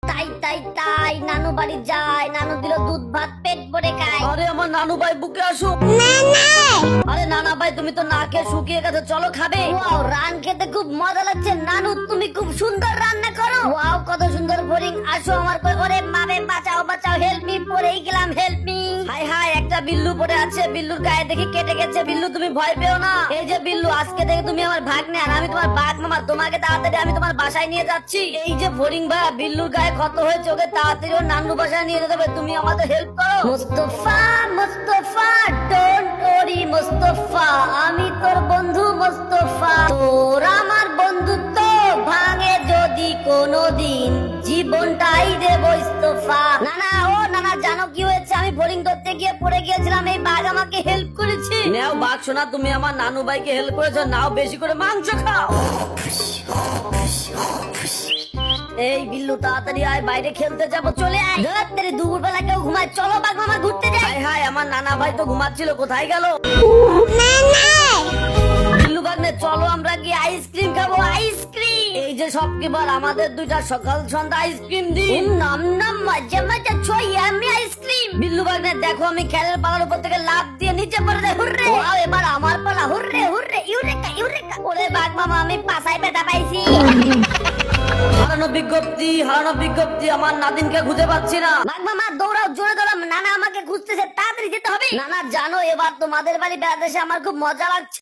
তাই তাই তাই নানু বাড়ি যায়, নানু দিল দুধ ভাত পেট ভরে খায়। আরে আমার নানু ভাই বুকে আসো। আরে নানা ভাই তুমি তো না খেয়ে শুকিয়ে গেছো, চলো খাবে। ওয়াও, রান খেতে খুব মজা লাগছে। নানু তুমি খুব সুন্দর রান্না করো। ওয়াও, কত সুন্দর বোরিং। আসো আমার কোলে করে, মাবে বাঁচাও বাঁচাও, হেল্প মি, পড়েই গেলাম, হেল্প মি। হাই হাই, একটা বিল্লু পড়ে আছে, বিল্লুর গায়ে দেখি কেটে গেছে। বিল্লু তুমি ভয় পেও না। এই যে বিল্লু, আজকে থেকে তুমি আমার ভাগ্নে আর আমি তোমার বাঘ মামা। তোমাকে তাড়াতাড়ি আমি তোমার বাসায় নিয়ে যাচ্ছি। এই যে ফরিং ভাই, বিল্লুর গায়ে ক্ষত হয়েছে, ওকে তাড়াতাড়ি ওর নানু বাসায় নিয়ে যেতে হবে। তুমি আমাদের হেল্প করো। মুস্তফা মুস্তফা, ডোন্ট ওরি মুস্তফা, আমি তোর বন্ধু মুস্তফা। তোর আমার বন্ধুত্ব ভাঙে যদি কোনোদিন, জীবনটাই দেব ইস্তফা। নানা, ও নানা, জানো কি হয়েছে? আমি বোরিং ধরতে গিয়ে পড়ে গিয়েছিলাম, এই বাঘ আমাকে হেল্প করেছে। নাও বাঘ শোনা, তুমি আমার নানু ভাইকে হেল্প করেছো, নাও বেশি করে মাংস খাও। এই বিল্লু, তাড়াতাড়ি আয়, বাইরে খেলতে যাবো, চলে আয়। রাত্রে দুপুরবেলা কেউ ঘুমায়, চলো বাঘ মামা ঘুরতে যাই। হাই হাই, আমার নানা ভাই তো ঘুমাচ্ছিল, কোথায় গেল? বিল্লু ভাগ্নে, চলো আমরা গিয়ে আইসক্রিম খাবো, আইসক্রিম। এই যে সব কিবার আমাদের দুইটা সকাল সন্ধ্যা আইসক্রিম দিন। নাম নাম, মজা মজা, ছয় আমি আইসক্রিম। বিল্লু ভাগ্নে দেখো, আমি খেলের পালার উপর থেকে লাফ দিয়ে নিচে পড়ে যাই। হুররে! ওয়াও, এবার আমার পালা, হুররে হুররে, ইউরেকা ইউরেকা। ওরে বাঘ মামা, আমি পাছায় ব্যথা পাইছি। হারানো বিজ্ঞপ্তি, হারানো বিজ্ঞপ্তি, আমার নাদিনকে খুঁজে পাচ্ছি না। বাঘ মামা দৌড়াও, জোরে দৌড়াও, নানা আমাকে খুঁজতেছে, তাড়াতাড়ি যেতে হবে। নানা জানো, এবার তোমাদের বাড়ি বেড়াতে এসে আমার খুব মজা লাগছে।